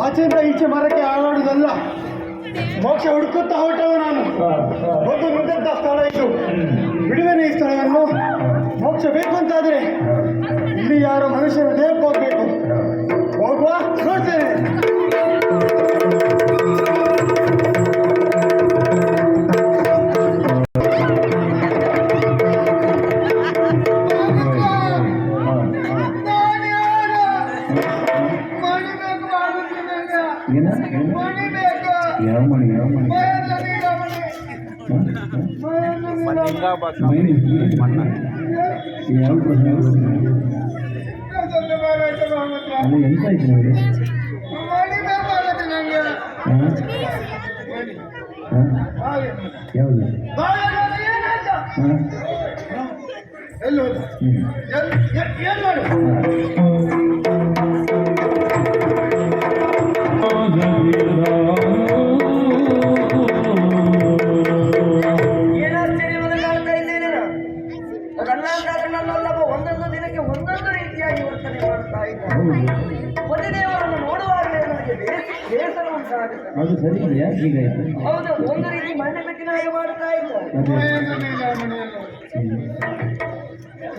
ಆಚೆಯಿಂದ ಈಚೆ ಮರಕ್ಕೆ ಆಡೋದಲ್ಲ, ಮೋಕ್ಷ ಹುಡುಕುತ್ತಾ ಹೊರಟವ ನಾನು. ಒಂದು ನುಡಿದಂತ ಸ್ಥಳ ಇದು, ಬಿಡುವೆನೆ ಈ ಸ್ಥಳವನ್ನು. ಮೋಕ್ಷ ಬೇಕು ಅಂತಾದ್ರೆ ಇಲ್ಲಿ ಯಾರೋ ಮನುಷ್ಯನ ದೇಹಕ್ಕೆ ಹೋಗ್ಬೇಕು. ಹೋಗುವ, ನೋಡ್ತೇನೆ. ಯಾವ ಮಣಿ ಅದು ಎಂತ ಆಯ್ತು ನೋಡಿ. ಯಾವುದು ಒಂದೊಂದು ದಿನಕ್ಕೆ ಒಂದೊಂದು ರೀತಿಯಾಗಿ ವರ್ತನೆ ಮಾಡ್ತಾ ಇದ್ದಾರೆ. ಒಂದು ದೇವರನ್ನು ನೋಡುವಾಗಲೇ ನನಗೆ ಬೇಸರ ಉಂಟಾಗುತ್ತೆ. ಅದು ಸರಿ ಇದೆಯಾ? ಹೀಗಾಯ್ತು. ಹೌದು, ಒಂದು ರೀತಿ ಮಣ್ಣು ಬೆಟ್ಟಿನ ಹಾಗೆ ಮಾಡ್ತಾ ಇದ್ದಾರೆ.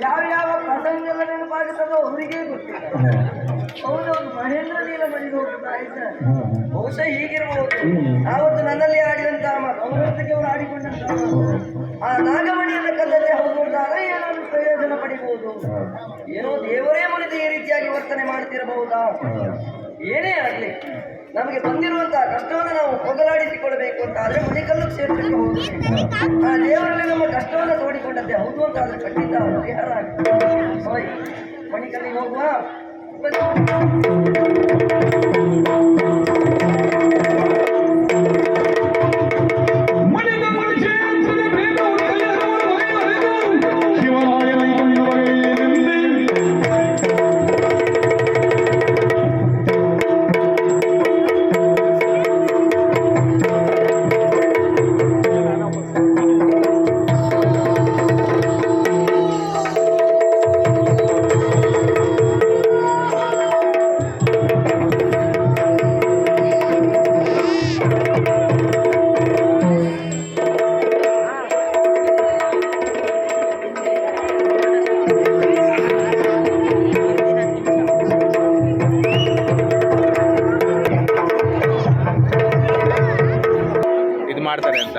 ಯಾವ ಯಾವ ಪ್ರಸಂಗಗಳ ನೆನಪಾಗುತ್ತದೋ ಅವರಿಗೇ ಗೊತ್ತಿಲ್ಲ. ಹೌದೌದು, ಮಹೇಂದ್ರ ನೀಲಮಣಿ ಹೋಗ್ತಾ ಇದ್ದಾರೆ. ಬಹುಶಃ ಹೀಗಿರಬಹುದು. ಆವತ್ತು ನನ್ನಲ್ಲಿ ಆಡಿದಂತಹ ಅವರೊಂದಿಗೆ ಅವರು ಆಡಿಕೊಂಡಂತಹ ಆ ನಾಗಮಣಿಯನ್ನ ಕಲ್ಲಲ್ಲಿ ಹೋಗುವುದಾದ್ರೆ ಏನಾದ್ರು ಪ್ರಯೋಜನ ಪಡಿಬಹುದು. ಏನೋ ದೇವರೇ ಮುನಿದು ಈ ರೀತಿಯಾಗಿ ವರ್ತನೆ ಮಾಡ್ತಿರಬಹುದಾ? ಏನೇ ಆಗಲಿ, ನಮಗೆ ಬಂದಿರುವಂತಹ ಕಷ್ಟವನ್ನು ನಾವು ಹೋಗಲಾಡಿಸಿಕೊಳ್ಳಬೇಕು ಅಂತ ಆದ್ರೆ ಮಣಿಕಲ್ಲು ಕ್ಷೇತ್ರಕ್ಕೆ ಹೋಗಬೇಕು. ಆ ದೇವರಲ್ಲಿ ನಮ್ಮ ಕಷ್ಟವನ್ನು ತೋಡಿಕೊಂಡಂತೆ ಹೌದು ಅಂತ ಆದ್ರೆ ಖಂಡಿತ ಪರಿಹಾರ ಆಗ್ತದೆ. ಮಣಿಕಲ್ಲಿಗೆ ಹೋಗುವ. ಮಾಡ್ತಾರೆ ಅಂತ.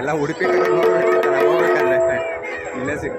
ಎಲ್ಲ ಉಡುಪಿ ಕಡೆ ಹೋಗ್ಬೇಕಂದ್ರೆ ಇಲ್ಲೇ ಸಿಗ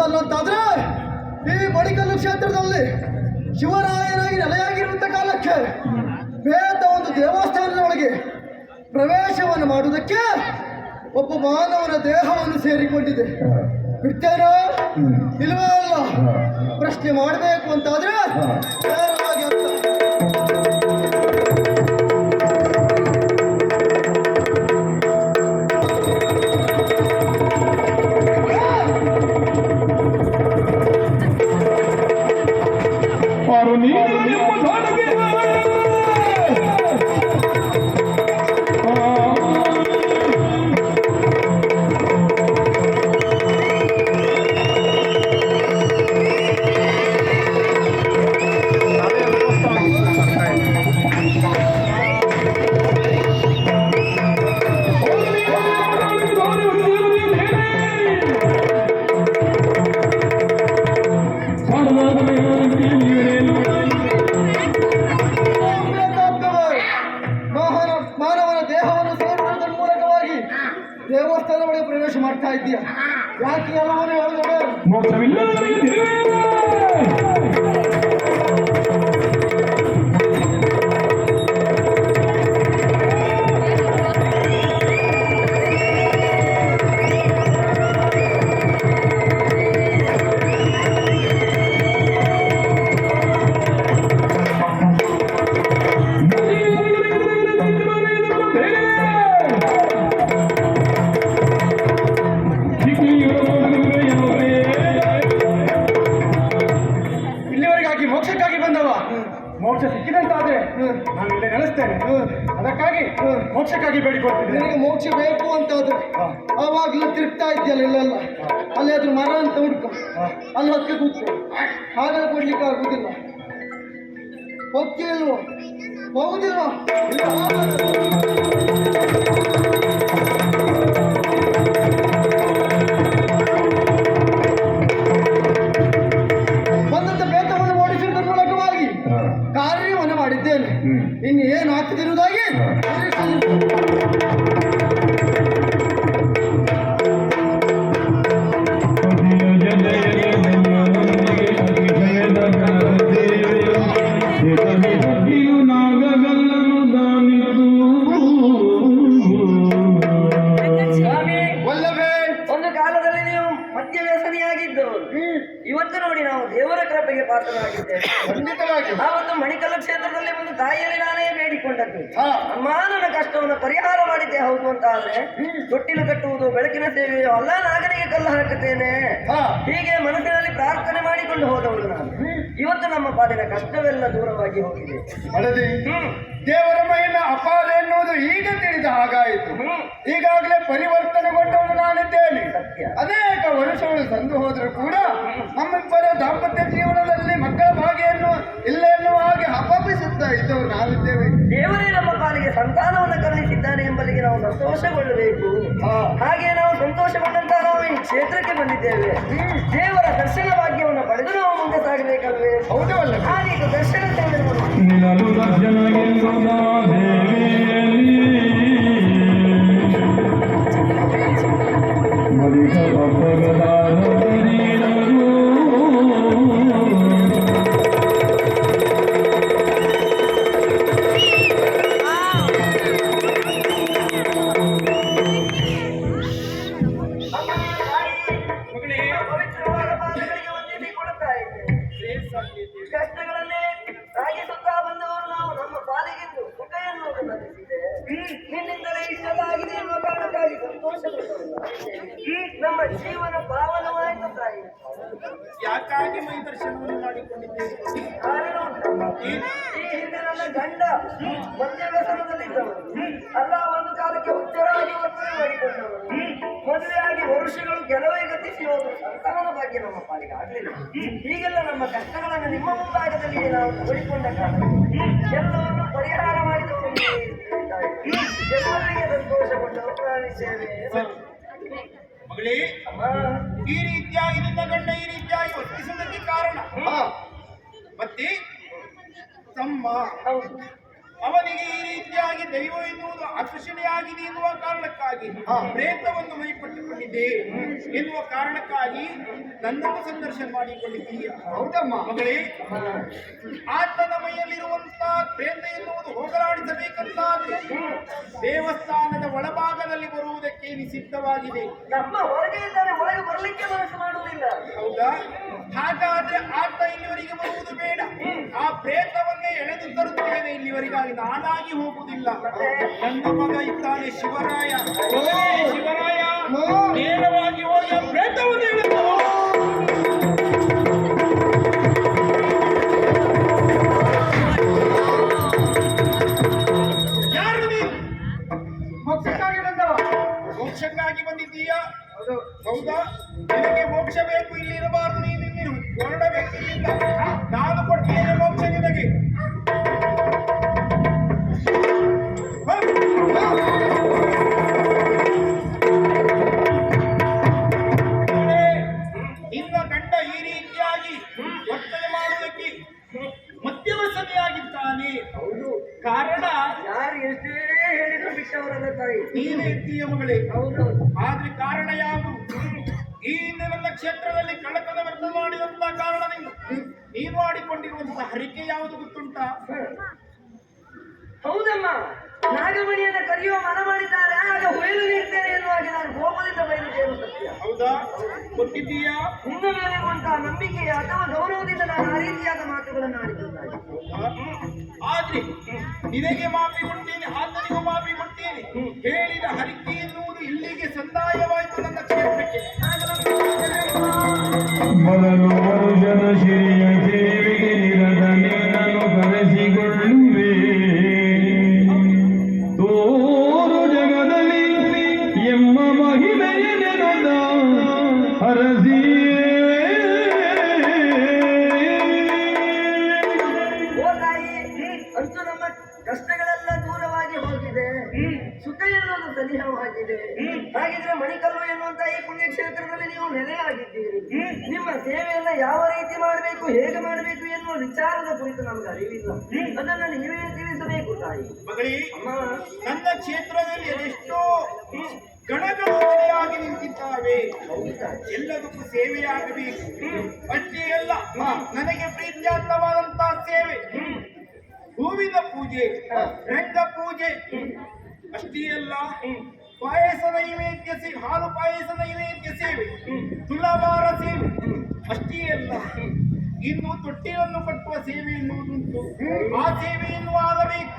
ಅದಲ್ಲಂತಾದ್ರೆ ಈ ಮಡಿಕಲ್ಲು ಕ್ಷೇತ್ರದಲ್ಲಿ ಶಿವರಾಯನಾಗಿ ನೆಲೆಯಾಗಿರುವಂತ ಕಾಲಕ್ಕೆ ಬೇತ ಒಂದು ದೇವಸ್ಥಾನದೊಳಗೆ ಪ್ರವೇಶವನ್ನು ಮಾಡುವುದಕ್ಕೆ ಒಬ್ಬ ಮಾನವನ ದೇಹವನ್ನು ಸೇರಿಕೊಂಡಿದೆ. ಬಿಡ್ತೇನೋ ಇಲ್ವೇ ಅಲ್ಲ? ಪ್ರಶ್ನೆ ಮಾಡಬೇಕು ಅಂತಾದ್ರೆ ನೇರವಾಗಿ ಮಾನವನ ದೇಹವನ್ನು ಸೇರುವುದರ ಮೂಲಕವಾಗಿ ದೇವಸ್ಥಾನ ಒಳಗೆ ಪ್ರವೇಶ ಮಾಡ್ತಾ ಇದ್ದೀಯ. ಯಾಕೆ ಎಲ್ಲವನ್ನೂ ಹೇಳಿದ್ರೆ ಇಲ್ಲಿವರೆಗಾಗಿ ಮೋಕ್ಷಕ್ಕಾಗಿ ಬಂದವ. ಮೋಕ್ಷ ಸಿಕ್ಕಿದಂತಾದ್ರೆ ನಾನು ಇಲ್ಲಿ ನೆಲೆಸ್ತೇನೆ. ಅದಕ್ಕಾಗಿ ಮೋಕ್ಷಕ್ಕಾಗಿ ಬೇಡಿಕೊಡ್ತೀನಿ. ನಿನಗೆ ಮೋಕ್ಷ ಬೇಕು ಅಂತಾದ್ರೆ ಆವಾಗಲೂ ತಿರುಗ್ತಾ ಇದೆಯಲ್ಲ ಇಲ್ಲೆಲ್ಲ, ಅಲ್ಲಿ ಅದ್ರ ಮರ ಅಂತ ಹುಡ್ಕೊ, ಅಲ್ಲಿ ಹತ್ತಿ ಕೂತು ಹಾಗೆ ಕೊಡ್ಲಿಕ್ಕೆ ಆಗುದಿಲ್ಲ. ಹೋಗ್ತಿಲ್ವೋ? ಹೋಗುದಿಲ್ವಾ? ಕಾರ್ಯವನ್ನು ಮಾಡಿದ್ದೇನೆ. ಇನ್ನು ಏನು ಆಗ್ತಿರುವುದಾಗಿ ಒಂದು ಕಾಲದಲ್ಲಿ ನೀವು ಮದ್ಯ ವ್ಯಸನಿಯಾಗಿದ್ದವರು, ಇವತ್ತು ನೋಡಿ ನಾವು ದೇವರ ಕೃಪೆಗೆ ಪಾತ್ರರಾಗಿದ್ದೇವೆ. ಆವತ್ತು ಮಣಿಕಲ್ಲ ಕ್ಷೇತ್ರದಲ್ಲಿ ಒಂದು ತಾಯಿಯಲ್ಲಿ ನಾನೇ ಬೇಡಿಕೊಂಡದ್ದು, ಮಾನವನ ಕಷ್ಟವನ್ನು ಪರಿಹಾರ ಮಾಡಿದ್ದೆ ಹೌದು ಅಂತ ಆದ್ರೆ ತೊಟ್ಟಿಲು ಕಟ್ಟುವುದು, ಬೆಳಕಿನ ಸೇವೆಯೋ ಅಲ್ಲ, ನಾಗನಿಗೆ ಕಲ್ಲು ಹಾಕುತ್ತೇನೆ ಹೀಗೆ ಮನಸ್ಸಿನಲ್ಲಿ ಪ್ರಾರ್ಥನೆ ಮಾಡಿಕೊಂಡು ಹೋದವಳು ನಾನು. ಇವತ್ತು ನಮ್ಮ ಪಾಲಿನ ಕಷ್ಟವೆಲ್ಲ ದೂರವಾಗಿ ಹೋಗಿದೆ. ದೇವರ ಮಹಿಮೆ ಅಪಾರ ಎನ್ನುವುದು ಈಗ ತಿಳಿದ ಹಾಗಾಯಿತು. ಈಗಾಗಲೇ ಪರಿವರ್ತನೆಗೊಂಡವನು ನಾನಿದ್ದೇನೆ. ಅನೇಕ ವರ್ಷಗಳು ಸಂದು ಹೋದರೂ ಕೂಡ ನಮ್ಮಿಬ್ಬರ ದಾಂಪತ್ಯ ಜೀವನದಲ್ಲಿ ಮಕ್ಕಳ ಭಾಗ್ಯವನ್ನು ಇಲ್ಲ ಎನ್ನುವ ಹಾಗೆ ಹಬ್ಬಪಿಸುತ್ತಾ ಇದ್ದವರು ನಾವಿದ್ದೇವೆ. ದೇವರೇ ನಮ್ಮ ಪಾಲಿಗೆ ಸಂತಾನವನ್ನು ಕರುಣಿಸಿದ್ದಾನೆ ಎಂಬಲ್ಲಿಗೆ ನಾವು ಸಂತೋಷಗೊಳ್ಳಬೇಕು. ಹಾಗೆ ನಾವು ಸಂತೋಷಗೊಂಡಂತ ನಾವು ಈ ಕ್ಷೇತ್ರಕ್ಕೆ ಬಂದಿದ್ದೇವೆ. ದೇವರ ದರ್ಶನ ಭಾಗ್ಯವನ್ನು ಪಡೆದು ನಾವು ಮುಂದೆ ಸಾಗಬೇಕಲ್ವೇ? ಹೌದಲ್ಲ? ಹಾಗೆ ದರ್ಶನ ಸೇವೆ ಪವಿತ್ರವಾದ ಪಾದಗಳಿಗೆ ವಂದಿಸಿ ಕೊಡುತ್ತಾ ಇದ್ದೇವೆ. ಕಷ್ಟಗಳನ್ನೇ ಸಾಗಿಸುತ್ತಾ ಬಂದವರು ನಾವು. ನಮ್ಮ ಪಾಲಿಗೆಂದು ಸುಖ ಎನ್ನುವುದು ಲಭಿಸಿದೆ. ನಿನ್ನಿಂದಲೇ ಇಷ್ಟೆಲ್ಲ ಆಗಿದೆ ಎನ್ನುವ ಕಾರಣಕ್ಕಾಗಿ ಸಂತೋಷಗೊಂಡವಲ್ಲ. ನಮ್ಮ ಜೀವನ ಪಾವನವಾಯಿತು ತಾಯಿ. ಯಾಕಾಗಿ ಮೈ ದರ್ಶನವನ್ನು ಮಾಡಿಕೊಂಡಿದ್ದೇವೆ? ಕಾರಣ ಉಂಟಮ್ಮ. ಈ ಹಿಂದೆ ನನ್ನ ಗಂಡ ಮದ್ಯ ವ್ಯಸನದಲ್ಲಿದ್ದವರು, ಅಲ್ಲ ಒಂದು ಕಾಲಕ್ಕೆ ಹುಚ್ಚರಾಗಿ ವರ್ತನೆ ಮಾಡಿಕೊಂಡವರು, ಮದುವೆಯಾಗಿ ವರ್ಷಗಳು ಕೆಲವೇ ಗತಿಸಿ ಹೋದರು. ಸಂತಾನ ಭಾಗ್ಯ ನಮ್ಮ ಪಾಲಿಗೆ ಆಗಲಿಲ್ಲ. ಹೀಗೆಲ್ಲ ನಮ್ಮ ಕಷ್ಟಗಳನ್ನು ನಿಮ್ಮ ಮುಂಭಾಗದಲ್ಲಿ ನಾವು ತೋಡಿಕೊಂಡ ಕಾರಣ ಎಲ್ಲವನ್ನು ಪರಿಹಾರ ಮಾಡಿದವರು ಎಲ್ಲರಿಗೆ ಸಂತೋಷಗೊಂಡು ಪ್ರಾಣಿಸ್ತೇವೆ. ಮಗಳೇ, ಈ ರೀತಿಯಾಗಿ ನಿನ್ನ ಗಂಡ ಈ ರೀತಿಯಾಗಿ ವರ್ತಿಸುವುದಕ್ಕೆ ಕಾರಣ ಮತ್ತೆ ತಮ್ಮ ಅವನಿಗೆ ಈ ರೀತಿಯಾಗಿ ದೈವ ಎನ್ನುವುದು ಆಕರ್ಷಣೆಯಾಗಿದೆ ಎನ್ನುವ ಕಾರಣಕ್ಕಾಗಿ ಪ್ರೇತವನ್ನು ಮೈಪಟ್ಟುಕೊಂಡಿದ್ದೆ ಎನ್ನುವ ಕಾರಣಕ್ಕಾಗಿ ನನ್ನನ್ನು ಸಂದರ್ಶನ ಮಾಡಿಕೊಂಡಿದ್ದೀಯ. ಹೌದಮ್ಮ. ಮಗಳೇ, ಆತನ ಮೈಯಲ್ಲಿರುವಂತಹ ಪ್ರೇತ ಎನ್ನುವುದು ಹೋಗಲಾಡಿಸಬೇಕಂತಾದ್ರೆ ದೇವಸ್ಥಾನದ ಒಳಭಾಗದಲ್ಲಿ ಬರುವುದಕ್ಕೆ ನಿಷಿದ್ಧವಾಗಿದೆ. ನಮ್ಮ ಹೊರಗೆ ಇದ್ದಾರೆ, ಒಳಗೆ ಬರಲಿಕ್ಕೆ ಮನಸ್ಸು ಮಾಡುವುದಿಲ್ಲ. ಹೌದಾ? ಹಾಗಾದ್ರೆ ಆತ ಇಲ್ಲಿವರೆಗೆ ಬರುವುದು ಬೇಡ. ಆ ಪ್ರೇತವನ್ನೇ ಎಳೆದು ತರುತ್ತೇನೆ ಇಲ್ಲಿವರೆಗಾಗಿ, ನಾನಾಗಿ ಹೋಗುವುದಿಲ್ಲ. ನನ್ನ ಮಗ ಇದ್ದಾನೆ ಶಿವರಾಯ. ಶಿವರಾಯ ನೇರವಾಗಿ ಹೋಗಿ ಆ ಪ್ರೇತವನ್ನು ಎಳೆದು ಯಾರು ನೀನು? ಮೋಕ್ಷಕ್ಕಾಗಿ ಬಂದವ. ಮೋಕ್ಷಕ್ಕಾಗಿ ಬಂದಿದ್ದೀಯಾ? ಹೌದಾ? ನಿನಗೆ ಮೋಕ್ಷ ಬೇಕು, ಇಲ್ಲಿ ಇರಬಾರದು, ನೀನು ಹೊರಡಬೇಕು ಇಲ್ಲಿಂದ. ನಾನು ಕೊಡ್ತೇನೆ ಮೋಕ್ಷ ನಿನಗೆ. ನಿನ್ನ ಗಂಡ ಈ ರೀತಿಯಾಗಿ ವರ್ತನೆ ಮಾಡುವುದಕ್ಕೆ ಮಧ್ಯವಸನೆಯಾಗಿದ್ದಾನೆ. ಹೌದು. ಕಾರಣ ಯಾರು ಎಷ್ಟೇ ಹೇಳಿದ್ರು ಬಿಟ್ಟವರಲ್ಲ ತಾಯಿ. ನೀನೇ ಎತ್ತೀಯ ಮಗಳೇ. ಹೌದು. ಆದ್ರೆ ಕಾರಣ ಯಾವುದು? ಈ ಹಿಂದೆ ನನ್ನ ಕ್ಷೇತ್ರದಲ್ಲಿ ಕಳ್ಳತನ ವ್ಯರ್ಥ ಮಾಡಿದಂತಹ ಕಾರಣದಿಂದ ನೀನು ಆಡಿಕೊಂಡಿರುವಂತಹ ಹರಿಕೆ ಯಾವುದು ಗೊತ್ತುಂಟಾ? ಹೌದಮ್ಮ, ನಾಗಮಣಿಯನ್ನ ಕರೆಯುವ ಮನ ಮಾಡಿದ್ದಾರೆ, ಆಗ ಹೊಯ್ಲು ನೀಡ್ತೇನೆ ಎನ್ನುವಾಗ ನಾನು ಕೋಪದಿಂದ ಬಯಲುತ್ತೇನೆ. ಸತ್ಯ. ಹೌದಾ? ಕೊಟ್ಟಿದ್ದೀಯಾ? ಇನ್ನು ಮೇಲೆ ಉಂಟಾ ನಂಬಿಕೆ ಅಥವಾ ಗೌರವದಿಂದ ನಾನು ಆ ರೀತಿಯಾದ ಮಾತುಗಳನ್ನು ಆಡಿದ್ದೇನೆ. ಆದ್ರೆ ನಿನಗೆ ಮಾಪಿ ಕೊಡ್ತೇನೆ, ಆತನಿಗೂ ಮಾಪಿ ಕೊಡ್ತೇನೆ. ಹೇಳಿದ ಹರಿಕೆ ಎನ್ನುವುದು ಇಲ್ಲಿಗೆ ಸಂದಾಯವಾಯಿತು ನನ್ನ ಕ್ಷೇತ್ರಕ್ಕೆ. ಮೊದಲು ವರುಷದ ಶ್ರೀಯ ಸೇವೆಗೆ ನಿರದ ನಿನ್ನನ್ನು ಕರೆಸಿಕೊಳ್ಳುವೆ. ತೋರು ಜಗದಲ್ಲಿ ಎಂಬ ಮಹಿಮೆಯ ನೆನದ ಹರಸಿಯೇ. ಓ ತಾಯಿ, ಅಂತೂ ನಮ್ಮ ಕಷ್ಟಗಳೆಲ್ಲ ದೂರವಾಗಿ ಹೋಗಿದೆ, ಸುಖ ಎನ್ನುವುದು ಸನಿಹವಾಗಿದೆ. ಹಾಗಿದ್ರೆ ಮಣಿಕಲ್ಲು ಎನ್ನುವಂತ ಈ ಪುಣ್ಯಕ್ಷೇತ್ರದಲ್ಲಿ ನೀವು ನೆಲೆಯಾಗಿದ್ದೀರಿ. ನಿಮ್ಮ ಸೇವೆಯನ್ನ ಯಾವ ರೀತಿ ಮಾಡಬೇಕು, ಹೇಗೆ ಮಾಡಬೇಕು ಎನ್ನುವ ವಿಚಾರದ ಕುರಿತು ನಮಗೆ ಅರಿವಿಲ್ಲ. ಅದನ್ನು ನೀವೇ ತಿಳಿಸಬೇಕು ತಾಯಿ. ಮಗಳೇ, ಅಮ್ಮ, ನನ್ನ ಕ್ಷೇತ್ರದಲ್ಲಿ ಅದೆಷ್ಟೋ ಗಣಗಳು ನೆಲೆಯಾಗಿ ನಿಂತಿದ್ದಾವೆ. ಎಲ್ಲದಕ್ಕೂ ಸೇವೆಯಾಗಬೇಕು. ಅಷ್ಟೇ ಅಲ್ಲ, ನನಗೆ ಪ್ರೀತ್ಯಾರ್ಥವಾದಂತಹ ಸೇವೆ ಹೂವಿನ ಪೂಜೆ, ರಂಗ ಪೂಜೆ. ಅಷ್ಟೇ ಅಲ್ಲ, ಪಾಯಸ ನೈವೇದ್ಯ ಸೇವೆ, ಹಾಲು ಪಾಯಸ ನೈವೇದ್ಯ ಸೇವೆ, ತುಲಾಭಾರ ಸೇವೆ. ಅಷ್ಟೇ ಅಲ್ಲ, ಇನ್ನು ತೊಟ್ಟಿಯನ್ನು ಕಟ್ಟುವ ಸೇವೆ ಎನ್ನುವುದುಂಟು. ಆ ಸೇವೆಯನ್ನು ಆಗಬೇಕು.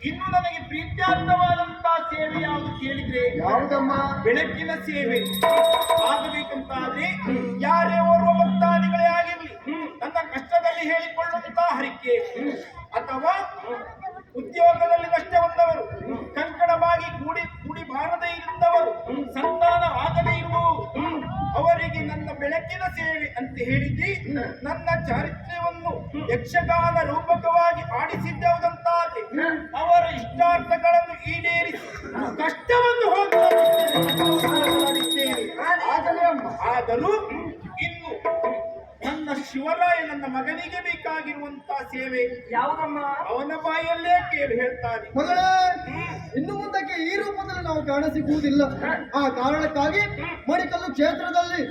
ಇನ್ನು ನನಗೆ ಪ್ರೀತ್ಯಾರ್ಥವಾದಂತಹ ಸೇವೆ ಯಾವುದು ಕೇಳಿದ್ರೆ ಯಾವುದಮ್ಮ? ಬೆಳಕಿನ ಸೇವೆ ಆಗಬೇಕಂತಾದ್ರೆ ಯಾರೇ ಓರ್ವ ಭಕ್ತಾದಿಗಳೇ ಆಗಿರ್ಲಿ, ನನ್ನ ಕಷ್ಟದಲ್ಲಿ ಹೇಳಿಕೊಳ್ಳುವಂತಹ ಹರಿಕೆ ಅಥವಾ ಉದ್ಯೋಗದಲ್ಲಿ ನಷ್ಟ ಬಂದವರು, ಕಂಕಣವಾಗಿ ಕೂಡಿ ಬಾರದೇ ಇರುತ್ತವರು, ಸಂತಾನವಾಗದೇ ಇರುವವರು, ಅವರಿಗೆ ನನ್ನ ಬೆಳಕಿನ ಸೇವೆ ಅಂತ ಹೇಳಿದ್ದಿ. ನನ್ನ ಚಾರಿತ್ರ್ಯವನ್ನು ಯಕ್ಷಗಾನ ರೂಪಕವಾಗಿ ಆಡಿಸಿದ್ದವುದಂತಾದ್ರೆ ಅವರ ಇಷ್ಟಾರ್ಥಗಳನ್ನು ಈಡೇರಿಸಿ ಕಷ್ಟವನ್ನು ಹೋಗುತ್ತೇನೆ. ಆದರೂ ಇನ್ನು ನನ್ನ ಶಿವರಾಯ ನನ್ನ ಮಗನಿಗೆ ಬೇಕಾಗಿರುವಂತಹ ಸೇವೆ ಯಾವುದಮ್ಮ? ಅವನ ಬಾಯಲ್ಲೇ ಕೇಳಿ ಹೇಳ್ತಾನೆ. ಮಗಳೇ, ಇನ್ನು ಮುಂದಕ್ಕೆ ಈ ರೂಪದಲ್ಲಿ ನಾವು ಕಾಣಸಿಗುವುದಿಲ್ಲ. ಆ ಕಾರಣಕ್ಕಾಗಿ ಮಣಿಕಲ್ಲು ಕ್ಷೇತ್ರದಲ್ಲಿ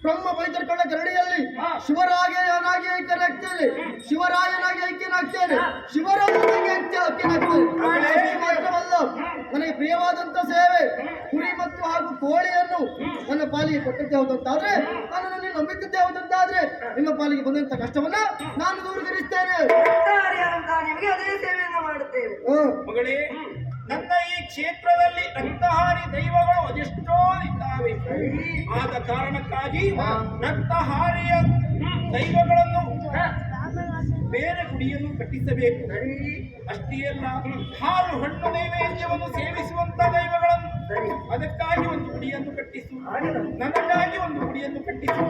ಬ್ರಹ್ಮ ಪೈತೃಕಳ ಗರಡಿಯಲ್ಲಿ ಶಿವರಾಯನಾಗಿ ಐಕ್ಯನಾಗ್ತೇನೆ, ಶಿವರಾಯನಾಗಿ ಐಕ್ಯನಾಗ್ತೇನೆ, ಶಿವರಾಯನಾಗಿ ಐಕ್ಯನಾಗ್ತೇನೆ. ಅಷ್ಟು ಮಾತ್ರವಲ್ಲ, ನನಗೆ ಪ್ರಿಯವಾದಂತ ಸೇವೆ ಕುರಿ ಮತ್ತು ಹಾಗೂ ಕೋಳಿಯನ್ನು ನನ್ನ ಪಾಲಿಗೆ ಕೊಟ್ಟದ್ದೇ ಹೌದಂತಾದ್ರೆ, ನನ್ನನ್ನು ನಂಬಿದ್ದದ್ದೇ ಹೌದಂತಾದ್ರೆ, ನಿಮ್ಮ ಪಾಲಿಗೆ ಬಂದಂತ ಕಷ್ಟವನ್ನ ನಾನು ದೂರೀಕರಿಸ್ತೇನೆ. ನಿಮಗೆ ಅದೇ ಸೇವೆಯನ್ನು ಮಾಡುತ್ತೇವೆ. ಮಗಳೇ, ನನ್ನ ಈ ಕ್ಷೇತ್ರದಲ್ಲಿ ರಕ್ತಹಾರಿ ದೈವಗಳು ಅದೆಷ್ಟೋ ಇದ್ದಾವೆ. ಆದ ಕಾರಣಕ್ಕಾಗಿ ರಕ್ತಹಾರಿಯ ದೈವಗಳನ್ನು ಬೇರೆ ಗುಡಿಯನ್ನು ಕಟ್ಟಿಸಬೇಕು. ಅಷ್ಟೇ ಅಲ್ಲ, ಹಾಲು ಹಣ್ಣು ನೈವೇದ್ಯವನ್ನು ಸೇವಿಸುವಂತ ದೈವಗಳನ್ನು ಅದಕ್ಕಾಗಿ ಒಂದು ಗುಡಿಯನ್ನು ಕಟ್ಟಿಸು, ನನಗಾಗಿ ಒಂದು ಗುಡಿಯನ್ನು ಕಟ್ಟಿಸು.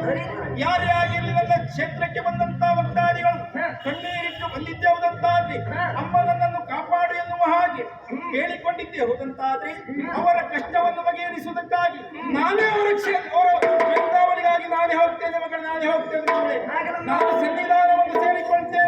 ಯಾರೇ ಆಗಿರಲಿ ನನ್ನ ಕ್ಷೇತ್ರಕ್ಕೆ ಬಂದಂತ ಭಕ್ತಾದಿಗಳು ಕಣ್ಣೀರಿಟ್ಟು ಬಂದಿದ್ದೆ ಹೌದಂತಾದ್ರೆ, ಅಮ್ಮ ನನ್ನನ್ನು ಕಾಪಾಡು ಎನ್ನುವ ಹಾಗೆ ಹೇಳಿಕೊಂಡಿದ್ದೆ ಹೌದಂತಾದ್ರೆ, ಅವರ ಕಷ್ಟವನ್ನು ಬಗೆಹರಿಸುವುದಕ್ಕಾಗಿ ನಾನೇ ಅವರ ಬೆಂಗಾವಲಿಗಾಗಿ ನಾನೇ ಹೋಗ್ತೇನೆ ಮಗಳು, ನಾನೇ ಹೋಗ್ತೇನೆ ಮಗಳೇ. ನಾನು ಸನ್ನಿಧಾನವನ್ನು ಸೇರಿಕೊಳ್ತೇನೆ.